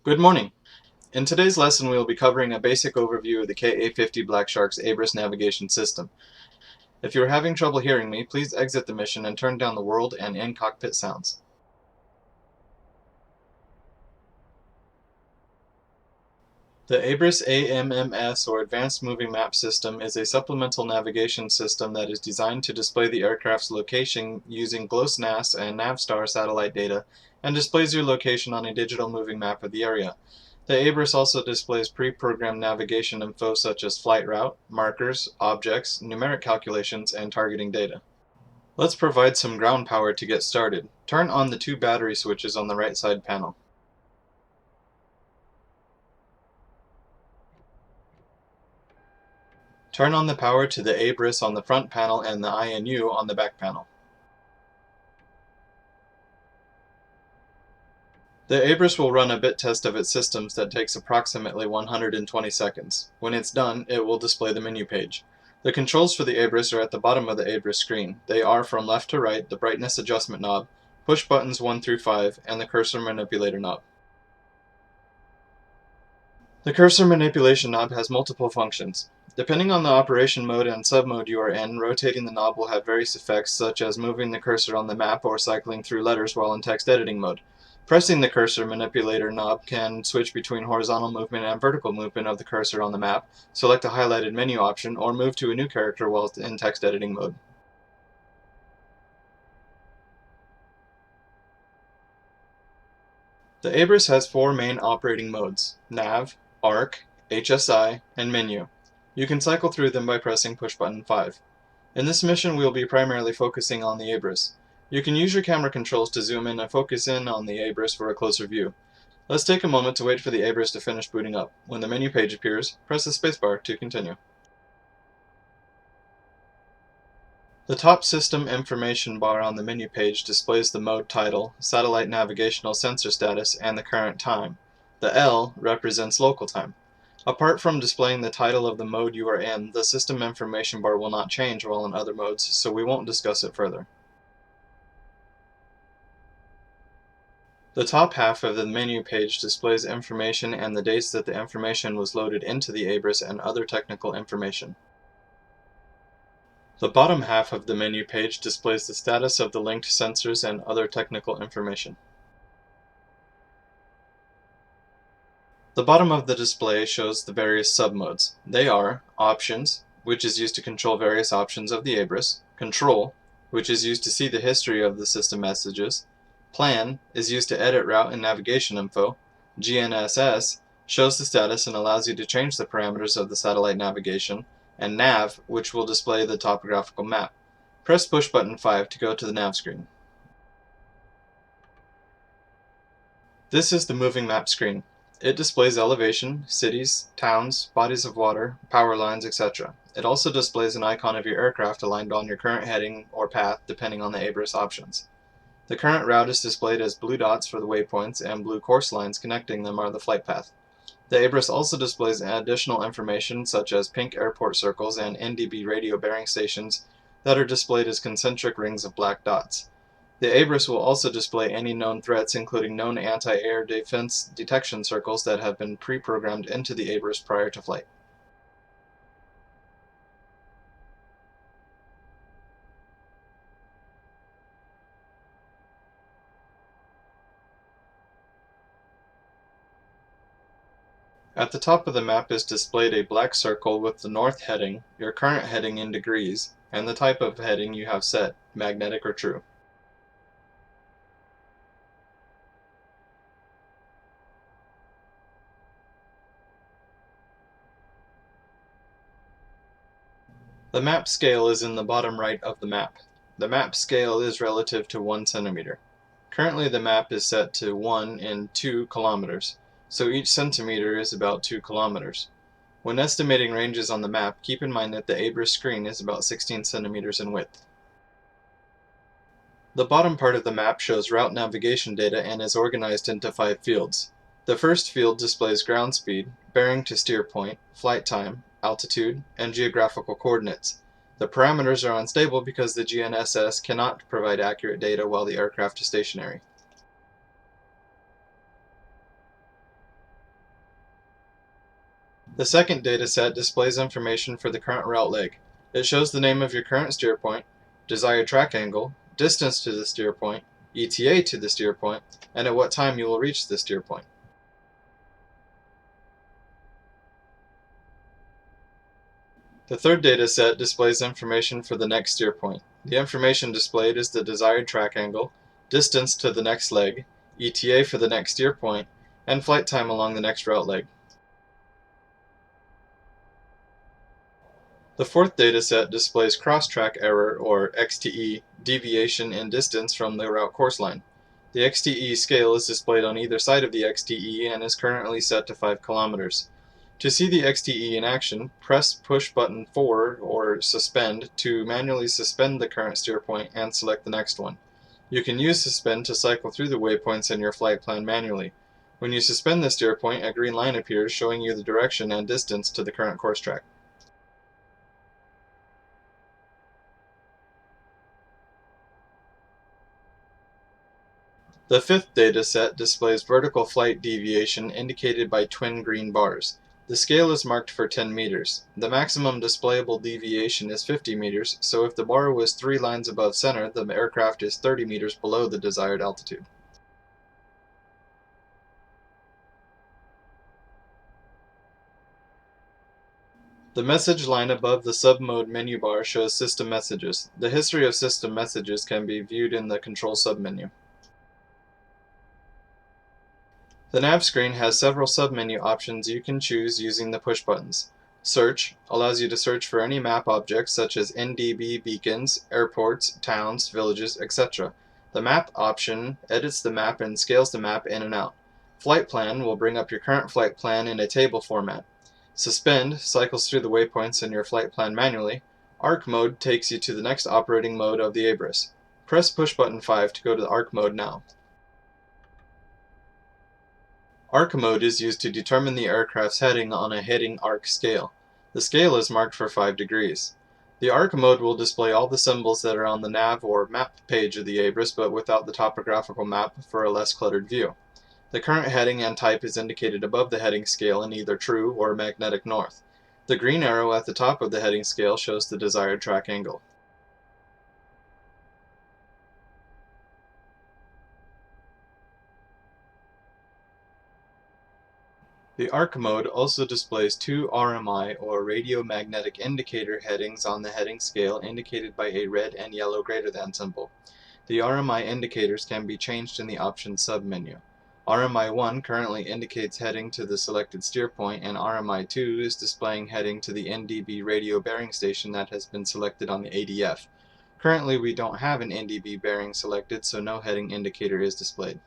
Good morning. In today's lesson we will be covering a basic overview of the KA-50 Black Shark's ABRIS navigation system. If you are having trouble hearing me, please exit the mission and turn down the world and in-cockpit sounds. The ABRIS AMMS or Advanced Moving Map System is a supplemental navigation system that is designed to display the aircraft's location using GLONASS and Navstar satellite data and displays your location on a digital moving map of the area. The ABRIS also displays pre-programmed navigation info such as flight route, markers, objects, numeric calculations, and targeting data. Let's provide some ground power to get started. Turn on the two battery switches on the right side panel. Turn on the power to the ABRIS on the front panel and the INU on the back panel. The ABRIS will run a bit test of its systems that takes approximately 120 seconds. When it's done, it will display the menu page. The controls for the ABRIS are at the bottom of the ABRIS screen. They are, from left to right, the brightness adjustment knob, push buttons 1 through 5, and the cursor manipulator knob. The cursor manipulation knob has multiple functions. Depending on the operation mode and submode you are in, rotating the knob will have various effects such as moving the cursor on the map or cycling through letters while in text editing mode. Pressing the cursor manipulator knob can switch between horizontal movement and vertical movement of the cursor on the map, select a highlighted menu option, or move to a new character while in text editing mode. The ABRIS has four main operating modes: Nav, Arc, HSI, and Menu. You can cycle through them by pressing push button 5. In this mission we will be primarily focusing on the ABRIS. You can use your camera controls to zoom in and focus in on the ABRIS for a closer view. Let's take a moment to wait for the ABRIS to finish booting up. When the menu page appears, press the spacebar to continue. The top system information bar on the menu page displays the mode title, satellite navigational sensor status, and the current time. The L represents local time. Apart from displaying the title of the mode you are in, the system information bar will not change while in other modes, so we won't discuss it further. The top half of the menu page displays information and the dates that the information was loaded into the ABRIS and other technical information. The bottom half of the menu page displays the status of the linked sensors and other technical information. The bottom of the display shows the various submodes. They are Options, which is used to control various options of the ABRIS; Control, which is used to see the history of the system messages; Plan is used to edit route and navigation info; GNSS shows the status and allows you to change the parameters of the satellite navigation; and Nav, which will display the topographical map. Press push button 5 to go to the nav screen. This is the moving map screen. It displays elevation, cities, towns, bodies of water, power lines, etc. It also displays an icon of your aircraft aligned on your current heading or path depending on the ABRIS options. The current route is displayed as blue dots for the waypoints, and blue course lines connecting them are the flight path. The ABRIS also displays additional information such as pink airport circles and NDB radio bearing stations that are displayed as concentric rings of black dots. The ABRIS will also display any known threats, including known anti-air defense detection circles that have been pre-programmed into the ABRIS prior to flight. At the top of the map is displayed a black circle with the north heading, your current heading in degrees, and the type of heading you have set, magnetic or true. The map scale is in the bottom right of the map. The map scale is relative to 1 centimeter. Currently the map is set to 1 in 2 kilometers, so each centimeter is about 2 kilometers. When estimating ranges on the map, keep in mind that the ABRIS screen is about 16 centimeters in width. The bottom part of the map shows route navigation data and is organized into 5 fields. The first field displays ground speed, bearing to steer point, flight time, altitude, and geographical coordinates. The parameters are unstable because the GNSS cannot provide accurate data while the aircraft is stationary. The second dataset displays information for the current route leg. It shows the name of your current steer point, desired track angle, distance to the steer point, ETA to the steer point, and at what time you will reach the steer point. The third dataset displays information for the next steer point. The information displayed is the desired track angle, distance to the next leg, ETA for the next steer point, and flight time along the next route leg. The fourth dataset displays cross-track error, or XTE, deviation in distance from the route course line. The XTE scale is displayed on either side of the XTE and is currently set to 5 kilometers. To see the XTE in action, press push button 4 or suspend to manually suspend the current steer point and select the next one. You can use suspend to cycle through the waypoints in your flight plan manually. When you suspend the steer point, a green line appears showing you the direction and distance to the current course track. The fifth dataset displays vertical flight deviation indicated by twin green bars. The scale is marked for 10 meters. The maximum displayable deviation is 50 meters, so if the bar was 3 lines above center, the aircraft is 30 meters below the desired altitude. The message line above the submode menu bar shows system messages. The history of system messages can be viewed in the control submenu. The nav screen has several submenu options you can choose using the push buttons. Search allows you to search for any map objects such as NDB beacons, airports, towns, villages, etc. The map option edits the map and scales the map in and out. Flight plan will bring up your current flight plan in a table format. Suspend cycles through the waypoints in your flight plan manually. Arc mode takes you to the next operating mode of the ABRIS. Press push button 5 to go to the arc mode now. Arc mode is used to determine the aircraft's heading on a heading arc scale. The scale is marked for 5 degrees. The arc mode will display all the symbols that are on the nav or map page of the ABRIS, but without the topographical map for a less cluttered view. The current heading and type is indicated above the heading scale in either true or magnetic north. The green arrow at the top of the heading scale shows the desired track angle. The arc mode also displays 2 RMI or radiomagnetic indicator headings on the heading scale indicated by a red and yellow greater than symbol. The RMI indicators can be changed in the options submenu. RMI 1 currently indicates heading to the selected steer point, and RMI 2 is displaying heading to the NDB radio bearing station that has been selected on the ADF. Currently we don't have an NDB bearing selected, so no heading indicator is displayed.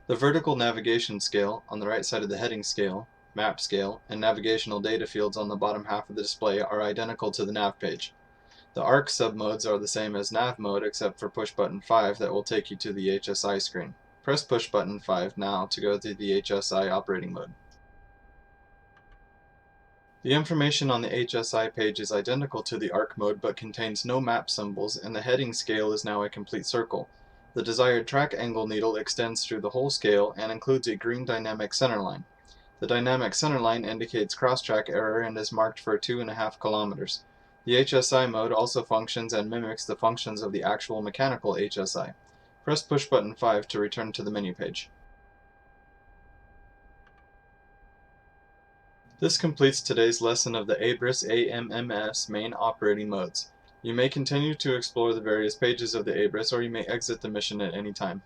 The vertical navigation scale on the right side of the heading scale, map scale, and navigational data fields on the bottom half of the display are identical to the nav page. The ARC submodes are the same as nav mode except for push button 5 that will take you to the HSI screen. Press push button 5 now to go to the HSI operating mode. The information on the HSI page is identical to the ARC mode but contains no map symbols, and the heading scale is now a complete circle. The desired track angle needle extends through the whole scale and includes a green dynamic centerline. The dynamic centerline indicates cross-track error and is marked for 2.5 kilometers. The HSI mode also functions and mimics the functions of the actual mechanical HSI. Press push button 5 to return to the menu page. This completes today's lesson of the ABRIS AMMS main operating modes. You may continue to explore the various pages of the ABRIS, or you may exit the mission at any time.